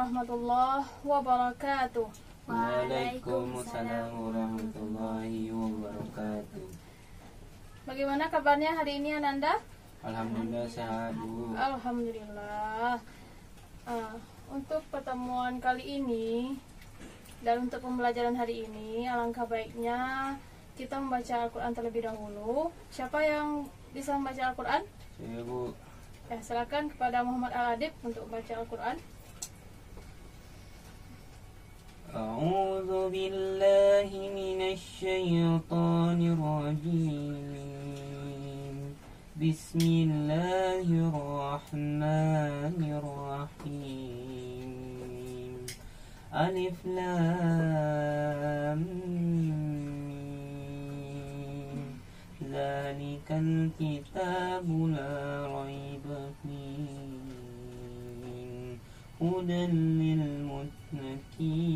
warahmatullahi wabarakatuh. Waalaikumsalam warahmatullahi wabarakatuh. Bagaimana kabarnya hari ini Ananda? Alhamdulillah sehat, Bu. Alhamdulillah. Untuk pertemuan kali ini dan untuk pembelajaran hari ini, alangkah baiknya kita membaca Al-Quran terlebih dahulu. Siapa yang bisa membaca Al-Quran? Saya, Bu. Ya, silakan kepada Muhammad Al-Adib untuk baca Al-Quran. A'udzu billahi minasy syaithanir rajim. Bismillahirrahmanirrahim. Alif Lam Mim. Zalikal kitabu la raiba fihi. Hudan lil muttaqin.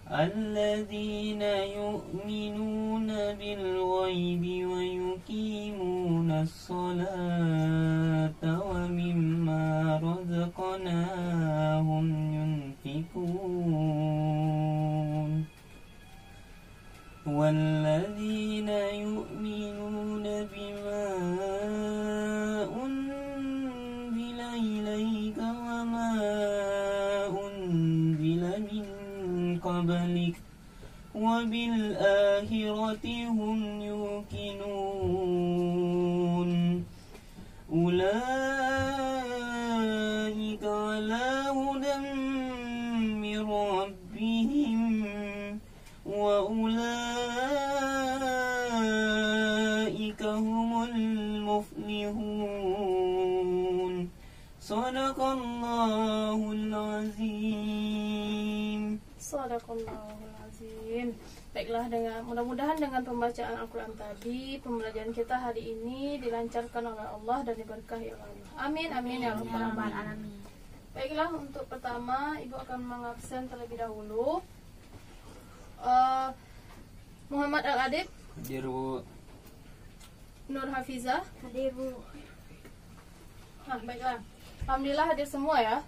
الذين يؤمنون بالغيب ويقيمون الصلاة ومما رزقناهم ينفقون والذين يؤمنون بما أنزل إليك وما أنزل من قبلك وبالآخرة هم يوقنون أولئك على هدى من ربهم وأولئك هم المفلحون صدق الله العظيم. Shadaqallahul azim. Baiklah, mudah-mudahan dengan pembacaan Al-Quran tadi, pembelajaran kita hari ini dilancarkan oleh Allah dan diberkahi oleh Allah. Amin, amin ya rabbal alamin. Baiklah, untuk pertama Ibu akan mengabsen terlebih dahulu. Muhammad Al-Adib, Hadir, Bu. Nur Hafizah, Hadir, Bu. Nah, baiklah. Alhamdulillah hadir semua ya.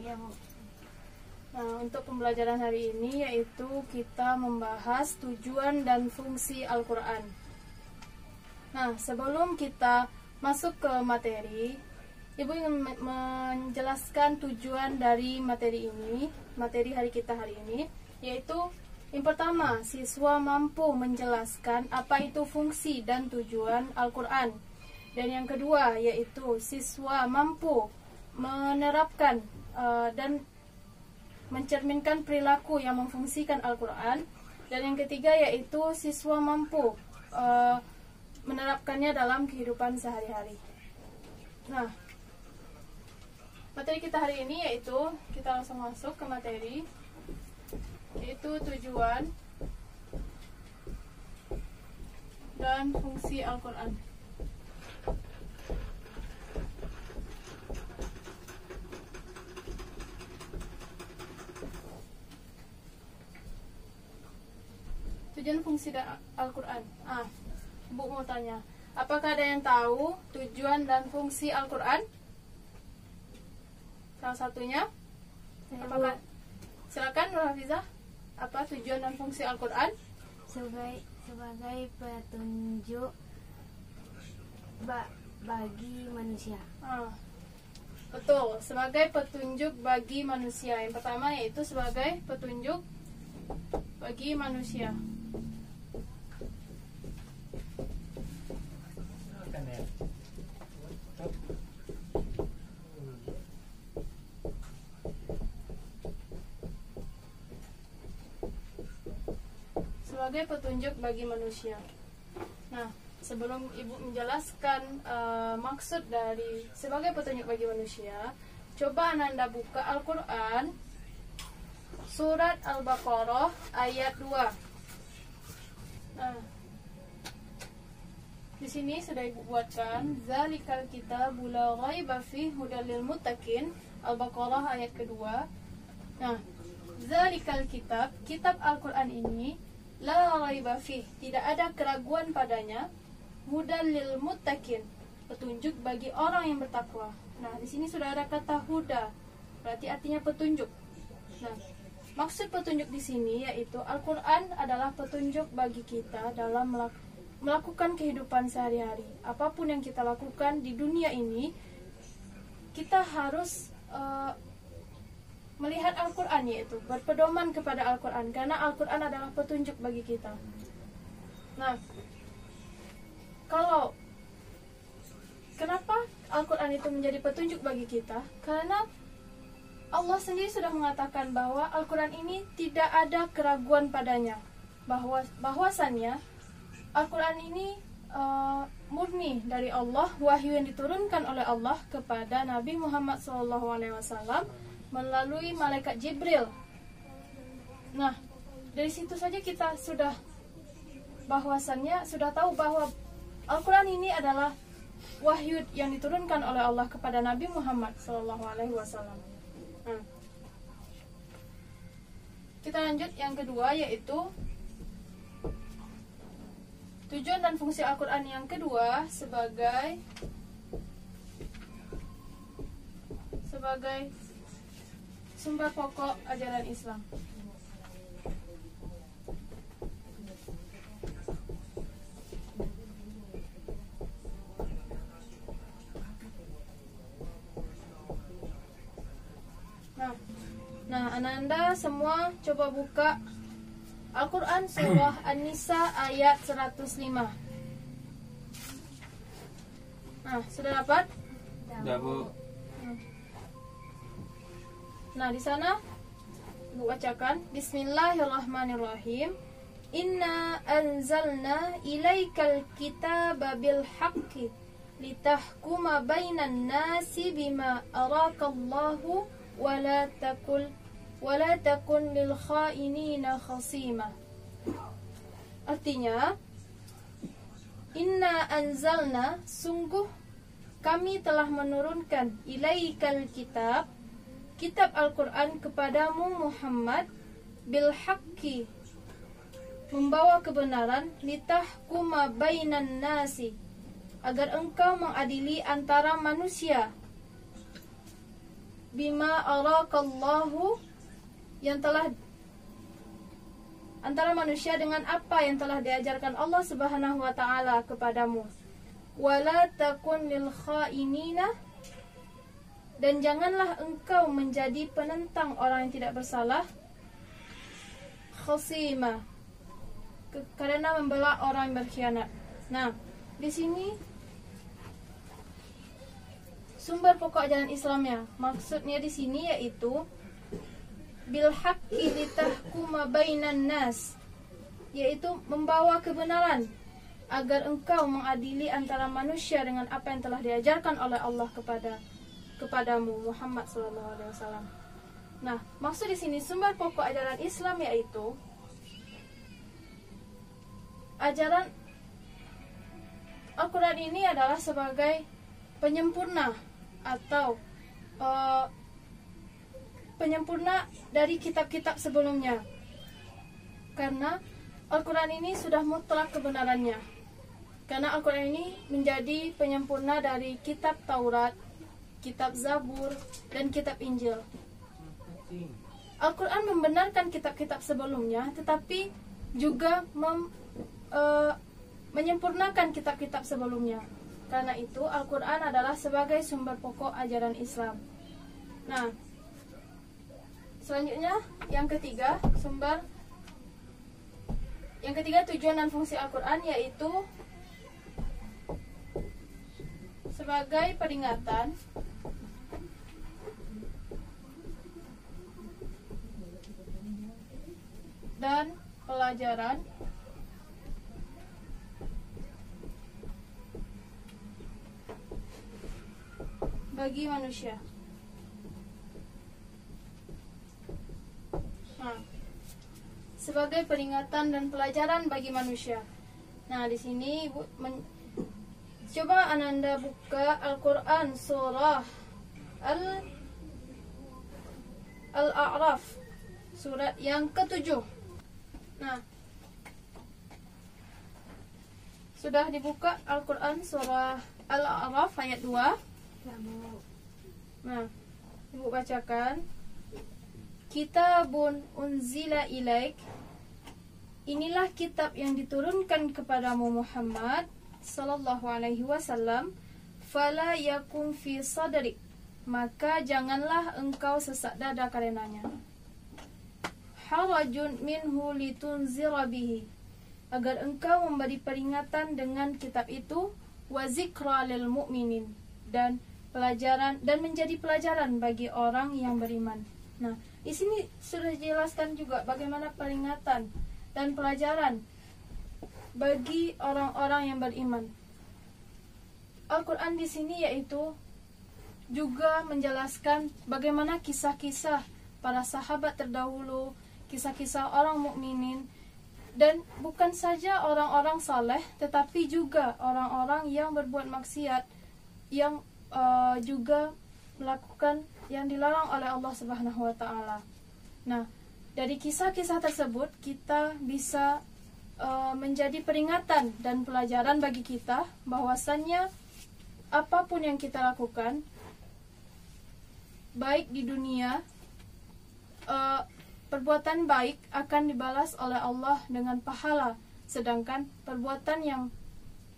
Iya, Bu. Nah, untuk pembelajaran hari ini yaitu kita membahas tujuan dan fungsi Al-Quran. Nah, sebelum kita masuk ke materi, Ibu ingin menjelaskan tujuan dari materi ini, materi hari kita hari ini, yaitu yang pertama, siswa mampu menjelaskan apa itu fungsi dan tujuan Al-Quran. Dan yang kedua, yaitu siswa mampu menerapkan dan mencerminkan perilaku yang memfungsikan Al-Quran. Dan yang ketiga yaitu siswa mampu menerapkannya dalam kehidupan sehari-hari. Nah, materi kita hari ini yaitu, kita langsung masuk ke materi, yaitu tujuan dan fungsi Al-Quran. Tujuan fungsi Al-Quran. Ibu mau tanya, apakah ada yang tahu tujuan dan fungsi Al-Quran? Salah satunya? Apakah? Silakan Nur Hafizah. Apa tujuan dan fungsi Al-Quran? Sebagai petunjuk bagi manusia. Betul, sebagai petunjuk bagi manusia. Yang pertama yaitu sebagai petunjuk bagi manusia. Sebagai petunjuk bagi manusia. Nah, sebelum Ibu menjelaskan maksud dari sebagai petunjuk bagi manusia, coba Ananda buka Al-Quran Surat Al-Baqarah ayat 2. Nah, di sini sudah Ibu buatkan, Zalikal kitabu la raiba fihi hudal lil muttaqin. Al-Baqarah ayat kedua. Nah, Zalikal kitab, kitab Al-Quran ini, la raiba fihi, tidak ada keraguan padanya, hudal lil muttaqin, petunjuk bagi orang yang bertakwa. Nah, di sini sudah ada kata huda, berarti artinya petunjuk. Nah, maksud petunjuk di sini yaitu Al-Quran adalah petunjuk bagi kita dalam melakukan kehidupan sehari-hari. Apapun yang kita lakukan di dunia ini, kita harus melihat Al-Quran, yaitu berpedoman kepada Al-Quran, karena Al-Quran adalah petunjuk bagi kita. Nah, kenapa Al-Quran itu menjadi petunjuk bagi kita? Karena Allah sendiri sudah mengatakan bahwa Al-Quran ini tidak ada keraguan padanya, bahwasannya Al-Quran ini murni dari Allah, wahyu yang diturunkan oleh Allah kepada Nabi Muhammad SAW melalui malaikat Jibril. Nah, dari situ saja kita sudah tahu bahwa Al-Quran ini adalah wahyu yang diturunkan oleh Allah kepada Nabi Muhammad SAW. Kita lanjut yang kedua, yaitu tujuan dan fungsi Al-Quran yang kedua sebagai sumber pokok ajaran Islam. Nah, Ananda semua coba buka Al-Quran surah An-Nisa ayat 105. Nah, sudah dapat? Sudah, Bu. Nah, di sana Ibu bacakan, Bismillahirrahmanirrahim. Inna anzalna ilaikal kitaba bil haqqi litahkuma bainan nasi bima arakallahu wala takun lil khainina khasima. Artinya, inna anzalna, sungguh kami telah menurunkan ilaikal kitab Al-Quran kepadamu Muhammad, bil haqqi, membawa kebenaran, litahkuma bainan nasi, agar engkau mengadili antara manusia, bima arakallahu, yang telah antara manusia dengan apa yang telah diajarkan Allah Subhanahu wa taala kepadamu. Wala takun lil khainina, dan janganlah engkau menjadi penentang orang yang tidak bersalah, khasima, karena membela orang yang berkhianat. Nah, di sini sumber pokok ajaran Islamnya, maksudnya di sini yaitu bil haqqi litahkuma bainan nas, yaitu membawa kebenaran agar engkau mengadili antara manusia dengan apa yang telah diajarkan oleh Allah kepadamu Muhammad SAW. Nah, maksud di sini sumber pokok ajaran Islam yaitu ajaran Al-Quran ini adalah sebagai penyempurna atau penyempurna dari kitab-kitab sebelumnya, karena Al-Quran ini sudah mutlak kebenarannya, karena Al-Quran ini menjadi penyempurna dari kitab Taurat, kitab Zabur, dan kitab Injil. Al-Quran membenarkan kitab-kitab sebelumnya, tetapi juga menyempurnakan kitab-kitab sebelumnya. Karena itu Al-Quran adalah sebagai sumber pokok ajaran Islam. Nah, selanjutnya yang ketiga tujuan dan fungsi Al-Quran yaitu sebagai peringatan dan pelajaran bagi manusia. Nah, sebagai peringatan dan pelajaran bagi manusia. Nah, di sini Ibu coba Ananda buka Al-Quran surah Al-A'raf, surat yang ke-7. Nah, sudah dibuka Al-Quran surah Al-A'raf ayat 2. Nah, Ibu bacakan. Kitabun unzila ilaik. Inilah kitab yang diturunkan kepadamu Muhammad sallallahu alaihi wasallam. Fala yakum fi sadrik. Maka janganlah engkau sesak dada karenanya. Harajun minhu litunzira bihi. Agar engkau memberi peringatan dengan kitab itu, wa zikra lil mu'minin, dan pelajaran dan menjadi pelajaran bagi orang yang beriman. Nah, di sini sudah dijelaskan juga bagaimana peringatan dan pelajaran bagi orang-orang yang beriman. Al-Quran di sini yaitu juga menjelaskan bagaimana kisah-kisah para sahabat terdahulu, kisah-kisah orang mukminin, dan bukan saja orang-orang saleh, tetapi juga orang-orang yang berbuat maksiat, yang juga melakukan yang dilarang oleh Allah Subhanahu wa taala. Nah, dari kisah-kisah tersebut kita bisa menjadi peringatan dan pelajaran bagi kita bahwasannya apapun yang kita lakukan, baik di dunia, perbuatan baik akan dibalas oleh Allah dengan pahala, sedangkan perbuatan yang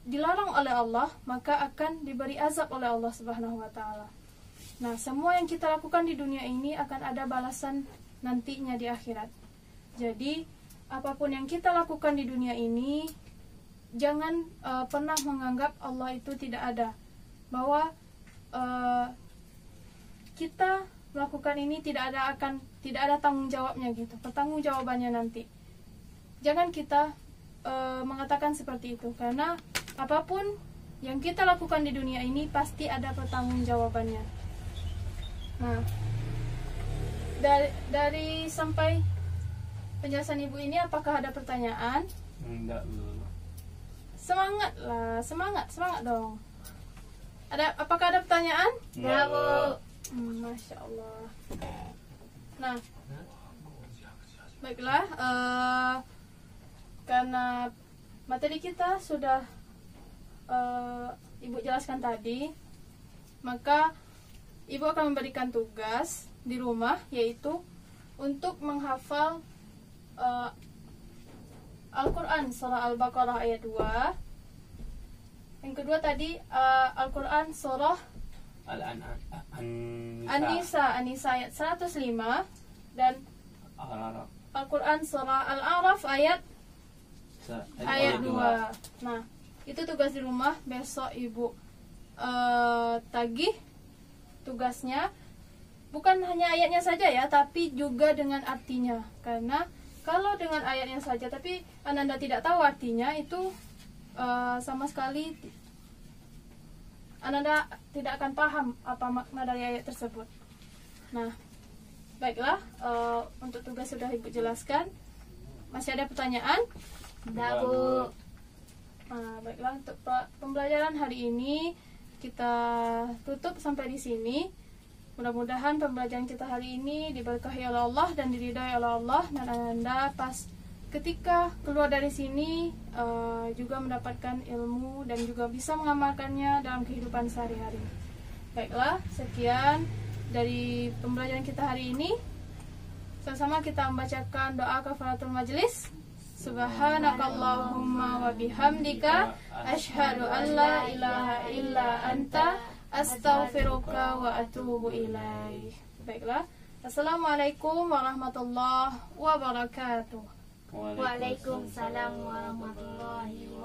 dilarang oleh Allah maka akan diberi azab oleh Allah Subhanahu wa taala. Nah, semua yang kita lakukan di dunia ini akan ada balasan nantinya di akhirat. Jadi, apapun yang kita lakukan di dunia ini, jangan pernah menganggap Allah itu tidak ada. Bahwa kita melakukan ini tidak ada tanggung jawabnya gitu, pertanggungjawabannya nanti. Jangan kita mengatakan seperti itu, karena apapun yang kita lakukan di dunia ini pasti ada pertanggungjawabannya. Nah, dari sampai penjelasan Ibu ini, apakah ada pertanyaan? Enggak, Bu. Semangat lah, semangat dong. Apakah ada pertanyaan? Enggak, Bu. Masya Allah. Nah, baiklah, karena materi kita sudah Ibu jelaskan tadi, maka Ibu akan memberikan tugas di rumah, yaitu untuk menghafal Al-Quran surah Al-Baqarah ayat 2. Yang kedua tadi Al-Quran surah An-Nisa ayat 105, dan Al-Quran surah Al-A'raf ayat 2. Nah, itu tugas di rumah. Besok Ibu tagih tugasnya, bukan hanya ayatnya saja ya, tapi juga dengan artinya. Karena kalau dengan ayatnya saja tapi Ananda tidak tahu artinya, itu sama sekali Ananda tidak akan paham apa makna dari ayat tersebut. Nah, baiklah, untuk tugas sudah Ibu jelaskan. Masih ada pertanyaan? Tidak, Bu. Baiklah, untuk pembelajaran hari ini kita tutup sampai di sini. Mudah-mudahan pembelajaran kita hari ini diberkahi oleh Allah dan diridhai oleh Allah, dan Anda pas ketika keluar dari sini juga mendapatkan ilmu dan juga bisa mengamalkannya dalam kehidupan sehari-hari. Baiklah, sekian dari pembelajaran kita hari ini. Sama-sama kita membacakan doa kafaratul majlis. Subhanakallahumma wa bihamdika asyhadu an la ilaha illa anta astaghfiruka wa atubu ilaih. Baiklah. Assalamualaikum warahmatullahi wabarakatuh. Waalaikumsalam warahmatullahi wabarakatuh.